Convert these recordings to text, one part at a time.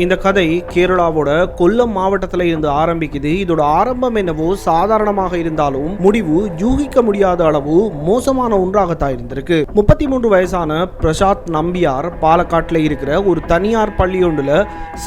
இந்த கதை கேரளாவோட கொல்லம் மாவட்டத்தில் இருந்து ஆரம்பிக்குது. இதோட ஆரம்பம் என்னவோ சாதாரணமாக இருந்தாலும் முடிவு யூகிக்க முடியாத அளவு மோசமான ஒன்றாகத்தான் இருந்திருக்கு. 33 வயசான பிரசாத் நம்பியார் பாலக்காட்டில் இருக்கிற ஒரு தனியார் பள்ளி ஒன்றுல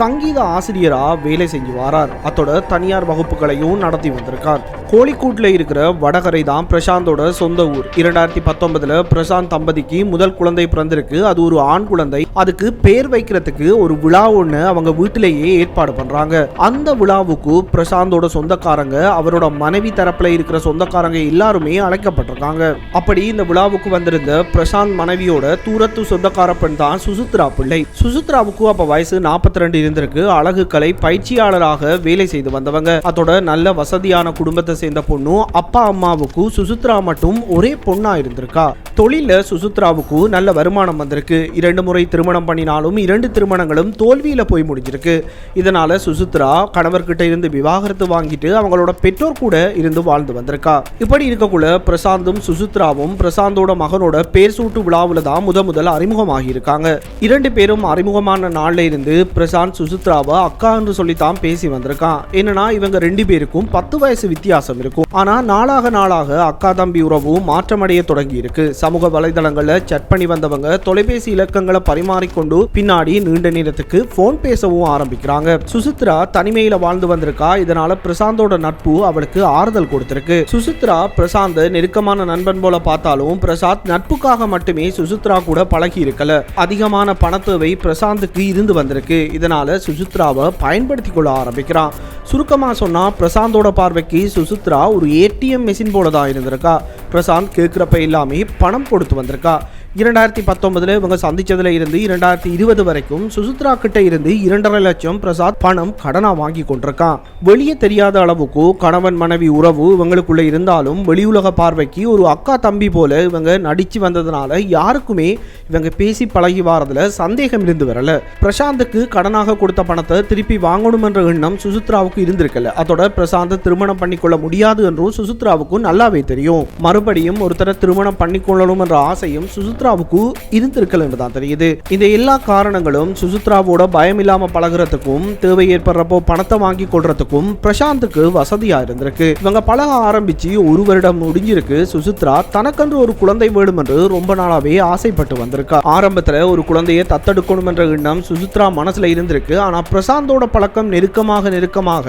சங்கீத ஆசிரியரா வேலை செஞ்சு வாரார். அதோட தனியார் வகுப்புகளையும் நடத்தி வந்திருக்கார். கோழிக்கூட்டில் இருக்கிற வடகரை தான் பிரசாந்தோட சொந்த ஊர். 2019 பிரசாந்த் தம்பதிக்கு முதல் குழந்தை பிறந்திருக்கு. அது ஒரு ஆண் குழந்தை. அதுக்கு பேர் வைக்கிறதுக்கு ஒரு விழா ஒண்ணு அவங்க வீட்டிலேயே ஏற்பாடு பண்றாங்க. அந்த விழாவுக்கு பிரசாந்தோட சொந்தக்காரங்க, அவரோட மனைவி தரப்புல இருக்கிற சொந்தக்காரங்க எல்லாருமே அழைக்கப்பட்டிருக்காங்க. அப்படி இந்த விழாவுக்கு வந்திருந்த பிரசாந்த் மனைவியோட தூரத்து சொந்தக்கார பெண் தான் சுசித்ரா பிள்ளை. சுசித்ராவுக்கு அப்ப வயசு 42 இருந்திருக்கு. அழகு கலை பயிற்சியாளராக வேலை செய்து வந்தவங்க. அதோட நல்ல வசதியான குடும்பத்தை சேர்ந்த பொண்ணு. அப்பா அம்மாவுக்கு சுசித்ரா மட்டும் ஒரே பொண்ணா இருந்திருக்கா. தொழில சுசித்ராவுக்கு நல்ல வருமானம் வந்திருக்கு. 2 முறை திருமணம் பண்ணினாலும் 2 திருமணங்களும் தோல்வியில போய் முடிஞ்சிருக்கு. இதனால சுசித்ரா கணவர்கிட்ட இருந்து விவாகரத்து வாங்கிட்டு அவங்களோட பெற்றோர் கூட இருந்து வாழ்ந்து வந்திருக்கா. இப்படி இருக்கக்குள்ள பிரசாந்தும் சுசித்ராவும் பிரசாந்தோட மகனோட பேர் சூட்டு விழாவில் தான் முதல் அறிமுகமாகி இருக்காங்க. 2 பேரும் அறிமுகமான நாள்ல இருந்து பிரசாந்த் சுசித்ராவை அக்கா என்று சொல்லித்தான் பேசி வந்திருக்கான். என்னன்னா இவங்க 2 பேருக்கும் 10 வயசு வித்தியாசம் இருக்கும். ஆனா நாளாக அக்கா தம்பி உறவு மாற்றமடைய தொடங்கி இருக்கு. சமூக வலைதளங்கள்ல சட் பண்ணி வந்தவங்க தொலைபேசி இலக்கங்களை பரிமாறிக்கொண்டு பின்னாடி நீண்ட நேரத்துக்கு போன் பேசவும் ஆரம்பிக்கிறாங்க. சுசித்ரா தனிமையில வாழ்ந்து வந்திருக்கா. இதனால பிரசாந்தோட நட்பு அவளுக்கு ஆறுதல் கொடுத்திருக்கு. சுசித்ரா பிரசாந்த் நெருக்கமான நண்பன் போல பார்த்தாலும் பிரசாந்த் நட்புக்காக மட்டுமே சுசித்ரா கூட பழகி இருக்கல. அதிகமான பணத்தேவை பிரசாந்துக்கு இருந்து வந்திருக்கு. இதனால சுசித்ராவை பயன்படுத்தி கொள்ள ஆரம்பிக்கிறான். சுருக்கமா சொன்னா பிரசாந்தோட பார்வைக்கு சுசித்ரா ஒரு ஏடிஎம் மெஷின் போல தான் இருந்திருக்கா. பிரசாந்த் கேட்கிறப்ப எல்லாமே பணம் கொடுத்து வந்திருக்கா. 2019 இவங்க சந்திச்சதுல இருந்து 2020 வரைக்கும் சுசித்ரா கிட்ட இருந்து 2.5 லட்சம் பிரசாத் பணம் கடனா வாங்கி கொண்டிருக்கான். வெளியே தெரியாத அளவுக்கு கணவன் மனைவி உறவு இவங்களுக்குள்ள இருந்தாலும் வெளியுலக பார்வைக்கு ஒரு அக்கா தம்பி போல இவங்க நடிச்சு வந்ததுனால யாருக்குமே இவங்க பேசி பழகி வாரதுல சந்தேகம் இருந்து வரல. பிரசாந்துக்கு கடனாக கொடுத்த பணத்தை திருப்பி வாங்கணும் என்ற எண்ணம் சுசித்ராவுக்கு இருந்திருக்கல. அதோட பிரசாந்த் திருமணம் பண்ணிக்கொள்ள முடியாது என்றும் சுசித்ராவுக்கு நல்லாவே தெரியும். மறுபடியும் ஒருத்தரை திருமணம் பண்ணிக்கொள்ளணும் என்ற ஆசையும் சுசித்ராவுக்கு இருந்திருக்கல் என்றுதான் தெரியுது. இந்த எல்லா காரணங்களும் சுசித்ராவோட பயம் இல்லாம பழகிறதுக்கும் தேவை ஏற்படுறப்போ பணத்தை வாங்கி கொள்றதுக்கும் பிரசாந்துக்கு வசதியா இருந்திருக்கு. இவங்க பழக ஆரம்பிச்சு 1 வருடம் முடிஞ்சிருக்கு. சுசித்ரா தனக்கென்று ஒரு குழந்தை வேணும் என்று ரொம்ப நாளாவே ஆசைப்பட்டு வந்திருக்கா. ஆரம்பத்துல ஒரு குழந்தையை தத்தெடுக்கணும் என்ற எண்ணம் சுசித்ரா மனசுல இருந்திருக்கு. ஆனா பிரசாந்தோட பழக்கம் நெருக்கமாக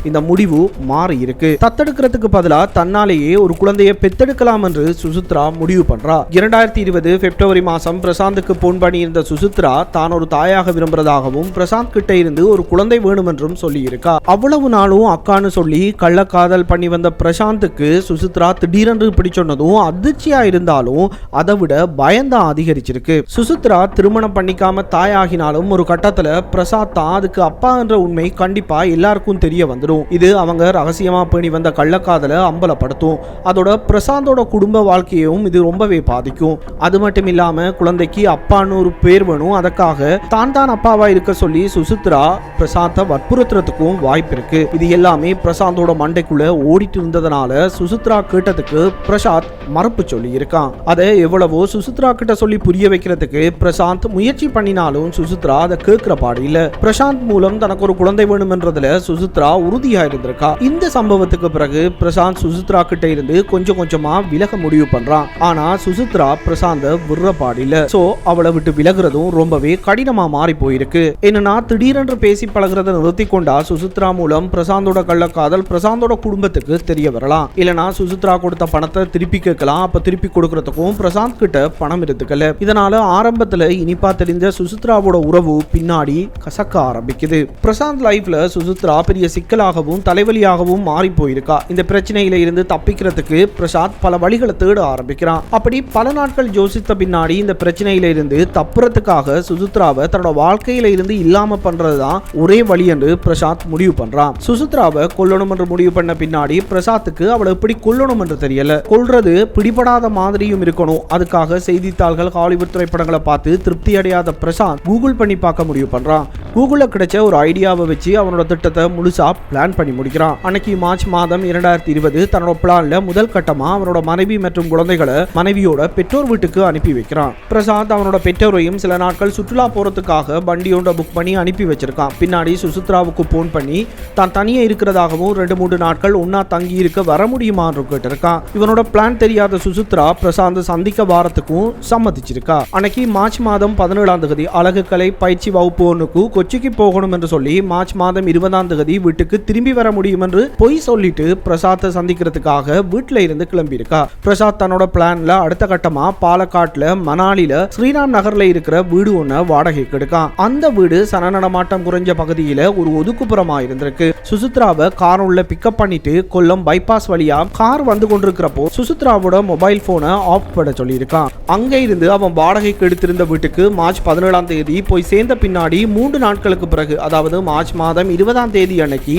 இந்த முடிவு மாறி இருக்கு. தத்தெடுக்கிறதுக்கு பதிலா தன்னாலேயே ஒரு குழந்தையை பெத்தெடுக்கலாம் என்று சுசித்ரா முடிவு பண்றா. 2020 பிப்ரவரி மாசம் பிரசாந்துக்கு போன் பண்ணி இருந்த சுசித்ரா தான் ஒரு தாயாக விரும்புறதாகவும் பிரசாந்த் கிட்ட இருந்து ஒரு குழந்தை வேணும் என்றும் சொல்லி இருக்கா. அவ்வளவு நாளும் அக்கான்னு சொல்லி கள்ளக்காதல் பண்ணி வந்த பிரசாந்துக்கு சுசித்ரா திடீரென்று இப்படி சொன்னதும் அதிர்ச்சியா இருந்தாலும் அதை விட பயந்தான் அதிகரிச்சிருக்கு. சுசித்ரா திருமணம் பண்ணிக்காம தாயாகினாலும் ஒரு கட்டத்துல பிரசாத் தான் அதுக்கு அப்பா என்ற உண்மை கண்டிப்பா எல்லாருக்கும் தெரிய வந்துடும். இது அவங்க ரகசியமா பேணி வந்த கள்ளக்காதலை அம்பலப்படுத்தும். அதோட பிரசாந்தோட குடும்ப வாழ்க்கையும் இது ரொம்பவே பாதிக்கும். அது மட்டும் இல்லாம குழந்தைக்கு அப்பான்னு ஒரு பேர் வேணும். அதற்காக தான் அப்பாவா இருக்க சொல்லி சுசித்ரா பிரசாந்த வற்புறுத்துறதுக்கும் வாய்ப்பு இருக்கு. இது எல்லாமே பிரசாந்தோட மண்டைக்குள்ள ஓடிட்டு இருந்ததுனால சுசித்ரா கேட்டதுக்கு பிரசாந்த் மறுப்பு சொல்லி இருக்கான். அதை எவ்வளவோ சுசித்ரா கிட்ட சொல்லி புரிய வைக்கிறதுக்கு பிரசாந்த் முயற்சி பண்ணினாலும் சுசித்ரா அதை கேட்கிற பாடு இல்ல. பிரசாந்த் மூலம் தனக்கு ஒரு குழந்தை வேணும் என்றதுல சுசித்ரா உறுதியா இருந்திருக்கா. இந்த சம்பவத்துக்கு பிறகு பிரசாந்த் சுசித்ரா கிட்ட இருந்து கொஞ்சமா விலக முடிவு பண்றான். ஆனா சுசித்ரா பிரசாந்த விடுற பாடில்ல. சோ அவளை விட்டு விலகுறதும் ரொம்பவே கடினமா மாறி போயிருக்கு. என்னன்னா திடீரென்று பேசி பழகிறத நிறுத்தி கொண்டா சுசித்ரா மூலம் பிரசாந்தோட கள்ளக்காதல் பிரசாந்தோட குடும்பத்துக்கு தெரிய வரலாம். இல்லனா சுசித்ரா கொடுத்த பணத்தை திருப்பி கேட்கலாம். அப்ப திருப்பி கொடுக்கறதுக்கும் பிரசாந்த் கிட்ட பணம் இருக்குல்ல. இதனால ஆரம்பத்துல இனிப்பா தெரிஞ்ச சுசித்ராவோட உறவு பின்னாடி கசக்க ஆரம்பிக்குது. பிரசாந்த் லைஃப்ல சுசித்ரா பெரிய சிக்கலாகவும் தலைவலியாகவும் மாறி போயிருக்கா. இந்த பிரச்சனையில இருந்து தப்பிக்கிறதுக்கு பிரசாந்த் பல வழிகளை தேட ஆரம்பிக்கிறான். அப்படி பல நாட்கள் யோசித்த பின்னாடி இந்த பிரச்சனையில இருந்து தப்புறதுக்காக சுசித்ராவை தன்னோட வாழ்க்கையில இருந்து இல்லாம பண்றதுதான் ஒரே வழி என்று பிரசாந்த் முடிவு பண்றான். சுசித்ராவை கொல்லணும் என்று முடிவு பண்ண பின்னாடி பிரசாத்துக்கு அவளை எப்படி கொல்லணும் என்று தெரியல. கொல்றது பிடிபடாத மாதிரியும் இருக்கணும். அதுக்காக செய்தித்தாள்கள் ஹாலிவுட் திரைப்படங்களை பார்த்து திருப்தி அடையாத பிரசாந்த் கூகுள் பண்ணி பார்க்க முடிவு பண்றான். கூகுள்ல கிடைச்ச ஒரு ஐடியாவை வச்சு அவனோட திட்டத்தை முழுசா பிளான் பண்ணி முடிக்கிறான். அன்னைக்கு மார்ச் மாதம் 2020 தன்னோட பிளான்ல முதல் கட்டமா அவனோட மனைவி மற்றும் குழந்தைகளை மனைவியோட பெற்றோர் வீட்டுக்கு அனுப்பி வைக்கிறான். பிரசாந்த் அவனோட பெற்றோரையும் சில நாட்கள் சுற்றுலா போறதுக்காக வண்டியோட புக் பண்ணி அனுப்பி வச்சிருக்கான். பின்னாடி சுசித்ராவுக்கு போன் பண்ணி தான் தனியே இருக்கிறதாகவும் 2-3 நாட்கள் ஒன்னா தங்கி இருக்க வர முடியுமான்னு கேட்டிருக்கான். இவனோட பிளான் தெரியாத சுசித்ரா பிரசாந்த் சந்திக்க வாரத்துக்கும் சம்மதிச்சிருக்கா. அன்னைக்கு மார்ச் மாதம் 17ஆம் தேதி அழகு கலை பயிற்சி வகுப்பு ஒன்றுக்கு கொச்சிக்கு போகணும் என்று சொல்லி மார்ச் மாதம் 20ஆம் தேதி வீட்டுக்கு திரும்பி வர முடியும் என்று பொய் சொல்லிட்டு பிரசாத்தை சந்திக்கிறதுக்காக வீட்டுல இருந்து கிளம்பி இருக்கா. பிரசாத் தன்னோட பிளான்ல அடுத்த கட்டமா பாலக்காட்டுல மணாலில ஸ்ரீராம் நகர்ல இருக்கிற வீடு ஒண்ணு வாடகைக்கு எடுக்கான். அந்த வீடு சன நடமாட்டம் குறைஞ்ச பகுதியில ஒரு ஒதுக்குப்புறமா இருந்திருக்கு. சுசித்ராவை கார் உள்ள பிக்கப் பண்ணிட்டு கொல்லம் பைபாஸ் வழியா கார் வந்து கொண்டிருக்கிறப்போ சுசித்ராவோட மொபைல் போனை ஆஃப் பண்ண சொல்லி இருக்கான். அங்க இருந்து அவன் வாடகைக்கு எடுத்திருந்த வீட்டுக்கு மார்ச் 17ஆம் தேதி போய் சேர்ந்த பின்னாடி 3 நாட்களுக்கு பிறகு, அதாவது மார்ச் மாதம் 20ஆம் தேதி அன்னைக்கு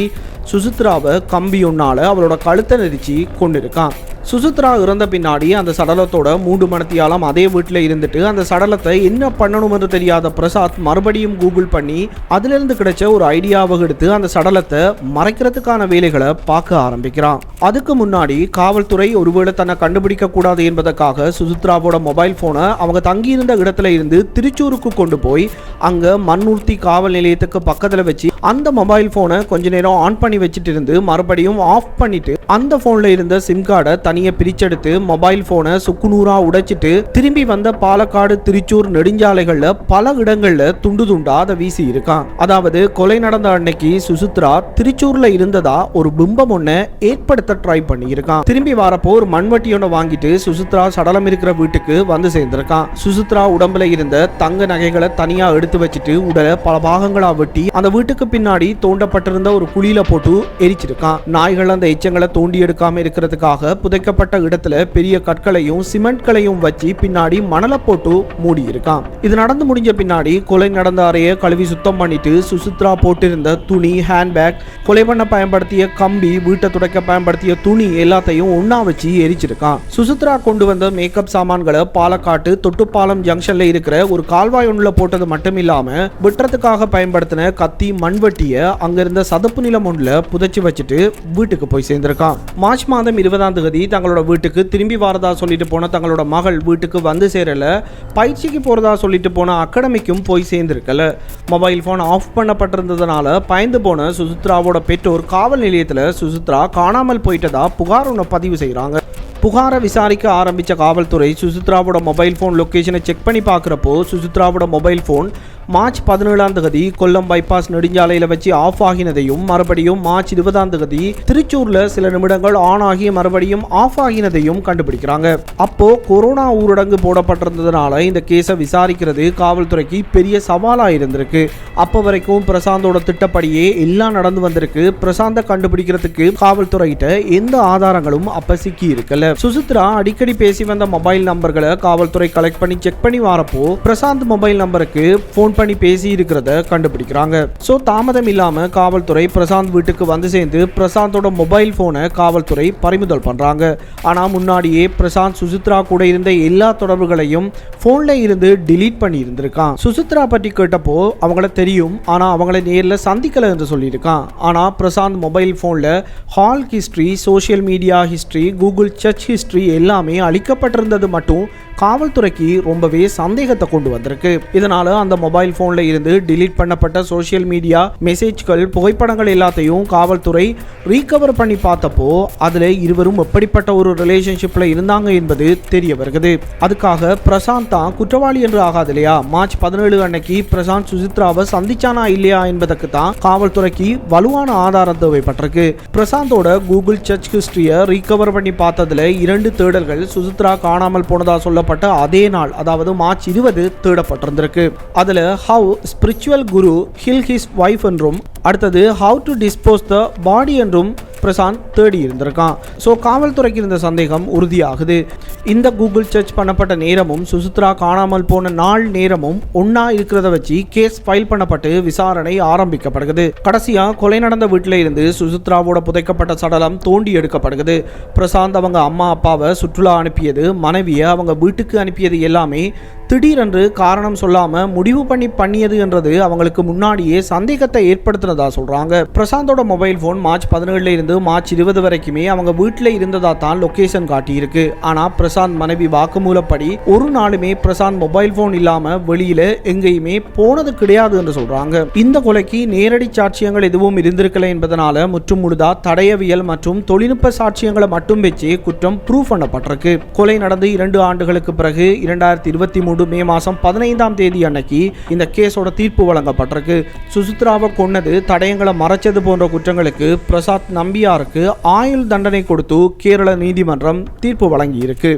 சுசித்ராவை கம்பி ஒன்னால அவளோட கழுத்தை நெரிச்சு கொண்டிருக்கான். சுசித்ரா இறந்த பின்னாடி அந்த சடலத்தோட 3 மணித்தியாலம் அதே வீட்டில் இருந்துட்டு அந்த சடலத்தை என்ன பண்ணணும் என்று தெரியாத பிரசாத் மறுபடியும் கூகுள் பண்ணி அதிலிருந்து கிடைச்ச ஒரு ஐடியாவை எடுத்து அந்த சடலத்தை மறைக்கிறதுக்கான வேலைகளை பார்க்க ஆரம்பிக்கிறான். அதுக்கு முன்னாடி காவல்துறை ஒருவேளை தன்னை கண்டுபிடிக்க கூடாது என்பதற்காக சுசித்ராவோட மொபைல் போனை அவங்க தங்கியிருந்த இடத்துல இருந்து திருச்சூருக்கு கொண்டு போய் அங்க மண்ணூர்த்தி காவல் நிலையத்துக்கு பக்கத்துல வச்சு அந்த மொபைல் போனை கொஞ்ச நேரம் ஆன் பண்ணி வச்சுட்டு இருந்து மறுபடியும் ஆஃப் பண்ணிட்டு அந்த போன்ல இருந்த சிம் கார்டை தனியை பிரிச்செடுத்து மொபைல் போனை சுக்குநூறா உடைச்சிட்டு திரும்பி வந்த பாலக்காடு திருச்சூர் நெடுஞ்சாலைகள்ல பல இடங்கள்ல துண்டு துண்டா அதை வீசி இருக்கான். அதாவது கொலை நடந்த அன்னைக்கு சுசித்ரா திருச்சூர்ல இருந்ததா ஒரு பிம்பம் ஒன்ன ஏற்படுத்த ட்ரை பண்ணி இருக்கான். திரும்பி வரப்போ ஒரு மண்வட்டி ஒன்ன வாங்கிட்டு சுசித்ரா சடலம் இருக்கிற வீட்டுக்கு வந்து சேர்ந்திருக்கான். சுசித்ரா உடம்புல இருந்த தங்க நகைகளை தனியா எடுத்து வச்சுட்டு உடலை பல பாகங்களா வெட்டி அந்த வீட்டுக்கு பின்னாடி தோண்டப்பட்டிருந்த ஒரு குழியில போட்டு எரிச்சிருக்கான். நாய்கள் அந்த எச்சங்களை தோண்டி எடுக்காம இருக்கிறதுக்காக புதைக்கப்பட்ட இடத்துல பெரிய கற்களையும் சிமெண்ட்களையும் வச்சு பின்னாடி மணலை போட்டு மூடி இருக்கான். இது நடந்து முடிஞ்ச பின்னாடி கொலை நடந்த அறையை கழுவி சுத்தம் பண்ணிட்டு சுசித்ரா போட்டிருந்த துணி, ஹேண்ட்பேக், கொலை பண்ண பயன்படுத்திய கம்பி, வீட்டை துடைக்க பயன்படுத்திய துணி எல்லாத்தையும் ஒன்னா வச்சு எரிச்சிருக்கான். சுசித்ரா கொண்டு வந்த மேக்கப் சாமான்களை பாலக்காட்டு தொட்டுப்பாலம் ஜங்ஷன்ல இருக்கிற ஒரு கால்வாய் ஒன்றுல போட்டது மட்டும் இல்லாம வெட்டுறதுக்காக பயன்படுத்தின கத்தி, மண்வெட்டிய அங்கிருந்த சதுப்பு நிலம் ஒன்றுல புதைச்சு வச்சுட்டு வீட்டுக்கு போய் சேர்ந்திருக்கான். மார்ச் மாதம் 20ஆம் தேதி தங்களோட வீட்டுக்கு திரும்பி வரதா சொல்லிட்டு போன தங்களோட மகள் வீட்டுக்கு வந்து சேரல. பயிற்சிக்கு போறதா சொல்லிட்டு போன அகாடமிக்கும் போய் சேர்ந்திருக்கல. மொபைல் போன் ஆஃப் பண்ணப்பட்டிருந்ததுனால பயந்து போன சுசித்ராவோட பெற்றோர் காவல் நிலையத்தில் சுசித்ரா காணாமல் போயிட்டதா புகார் ஒன்று பதிவு செய்கிறாங்க. புகாரை விசாரிக்க ஆரம்பித்த காவல்துறை சுசித்ராவோட மொபைல் ஃபோன் லொக்கேஷனை செக் பண்ணி பார்க்குறப்போ சுசித்ராவோட மொபைல் ஃபோன் மார்ச் 17ஆம் தேதி கொல்லம் பைபாஸ் நெடுஞ்சாலையில் வச்சு ஆஃப் ஆகினதையும் மறுபடியும் மார்ச் 20ஆம் தேதி திருச்சூரில் சில நிமிடங்கள் ஆன் ஆகி மறுபடியும் ஆஃப் ஆகினதையும் கண்டுபிடிக்கிறாங்க. அப்போ கொரோனா ஊரடங்கு போடப்பட்டிருந்ததுனால இந்த கேஸை விசாரிக்கிறது காவல்துறைக்கு பெரிய சவாலாக இருந்திருக்கு. அப்போ வரைக்கும் பிரசாந்தோட திட்டப்படியே எல்லாம் நடந்து வந்திருக்கு. பிரசாந்தை கண்டுபிடிக்கிறதுக்கு காவல்துறையிட்ட எந்த ஆதாரங்களும் அப்ப சிக்கி இருக்கல. சுசித்ரா அடிக்கடி பேசி வந்த மொபைல் நம்பர்களை காவல்துறை கலெக்ட் பண்ணி செக் பண்ணி வரப்போ பிரசாந்த் மொபைல் நம்பருக்கு போன் பண்ணி பேசி இருக்கிறத கண்டுபிடிக்கிறாங்க. சோ தாமதம் இல்லாம காவல்துறை பிரசாந்த் வீட்டுக்கு வந்து சேர்ந்து பிரசாந்தோட மொபைல் போனை காவல்துறை பறிமுதல் பண்றாங்க. ஆனா முன்னாடியே பிரசாந்த் சுசித்ரா கூட இருந்த எல்லா தொடர்புகளையும் போன்ல இருந்து டிலீட் பண்ணி இருந்திருக்கான். சுசித்ரா பற்றி கேட்டப்போ அவங்கள தெரியும், ஆனா அவங்களை நேர்ல சந்திக்கல என்று சொல்லியிருக்கான். ஆனா பிரசாந்த் மொபைல் போன்ல call history, social media history, Google search history எல்லாமே அளிக்கப்பட்டிருந்தது மட்டும் காவல்துறைக்கு ரொம்பவே சந்தேகத்தை கொண்டு வந்திருக்கு. இதனால அந்த மொபைல் போன்ல இருந்து டிலீட் பண்ணப்பட்ட சோசியல் மீடியா மெசேஜ்கள், புகைப்படங்கள் எல்லாத்தையும் காவல்துறை ரீகவர் பண்ணி பார்த்தப்போ அதுல இருவரும் எப்படிப்பட்ட ஒரு ரிலேஷன்ஷிப்ல இருந்தாங்க என்பது தெரிய வருகிறது. அதுக்காக பிரசாந்த் தான் குற்றவாளி என்று ஆகாது இல்லையா? மார்ச் 17 அன்னைக்கு பிரசாந்த் சுசித்ராவை சந்திச்சானா இல்லையா என்பதற்கு தான் காவல்துறைக்கு வலுவான ஆதாரம் தேவைப்பட்டிருக்கு. பிரசாந்தோட கூகுள் சர்ச் ஹிஸ்டரியை ரீகவர் பண்ணி பார்த்ததுல 2 தேடல்கள் சுசித்ரா காணாமல் போனதா சொல்லப்பட்ட அதே நாள், அதாவது மார்ச் 20 தேடப்பட்டிருந்திருக்கு. அதுல how spiritual guru kill his wife என்றும் அடுத்தது how to dispose the body என்றும் பிரசாந்த் தேடி இருந்திருக்கான். ஸோ காவல்துறைக்கு இருந்த சந்தேகம் உறுதியாகுது. இந்த கூகுள் சர்ச் பண்ணப்பட்ட நேரமும் சுசித்ரா காணாமல் போன நாள் நேரமும் ஒன்னா இருக்கிறத வச்சு கேஸ் ஃபைல் பண்ணப்பட்டு விசாரணை ஆரம்பிக்கப்படுகிறது. கடைசியா கொலை நடந்த வீட்டில இருந்து சுசித்ராவோட புதைக்கப்பட்ட சடலம் தோண்டி எடுக்கப்படுகிறது. பிரசாந்த் அவங்க அம்மா அப்பாவை சுற்றுலா அனுப்பியது, மனைவியை அவங்க வீட்டுக்கு அனுப்பியது எல்லாமே திடீரென்று காரணம் சொல்லாம முடிவு பண்ணியது என்றது அவங்களுக்கு முன்னாடியே சந்தேகத்தை ஏற்படுத்தினதா சொல்றாங்க. பிரசாந்தோட மொபைல் போன் மார்ச் 17 இருந்து மார்ச் 20 வரைக்குமே அவங்க வீட்டில் இருந்ததா தான் லொகேஷன் காட்டியிருக்கு. ஆனா பிரசாந்த் மனைவி வாக்குமூலப்படி ஒரு நாளுமே பிரசாந்த் மொபைல் போன் இல்லாம வெளியில எங்கேயுமே போனது கிடையாது என்று சொல்றாங்க. இந்த கொலைக்கு நேரடி சாட்சியங்கள் எதுவும் இருந்திருக்கல என்பதனால முற்றும் முழுதா தடயவியல் மற்றும் தொழில்நுட்ப சாட்சியங்களை மட்டும் வச்சு குற்றம் ப்ரூவ் பண்ணப்பட்டிருக்கு. கொலை நடந்து 2 ஆண்டுகளுக்கு பிறகு 2023 மே மாதம் 15ஆம் தேதி அன்னைக்கு இந்த கேஸோட தீர்ப்பு வழங்கப்பட்டிருக்கு. சுசித்ராவை கொன்னது, தடயங்களை மறைச்சது போன்ற குற்றங்களுக்கு பிரசாத் நம்பியாருக்கு ஆயுள் தண்டனை கொடுத்து கேரள நீதிமன்றம் தீர்ப்பு வழங்கியிருக்கு.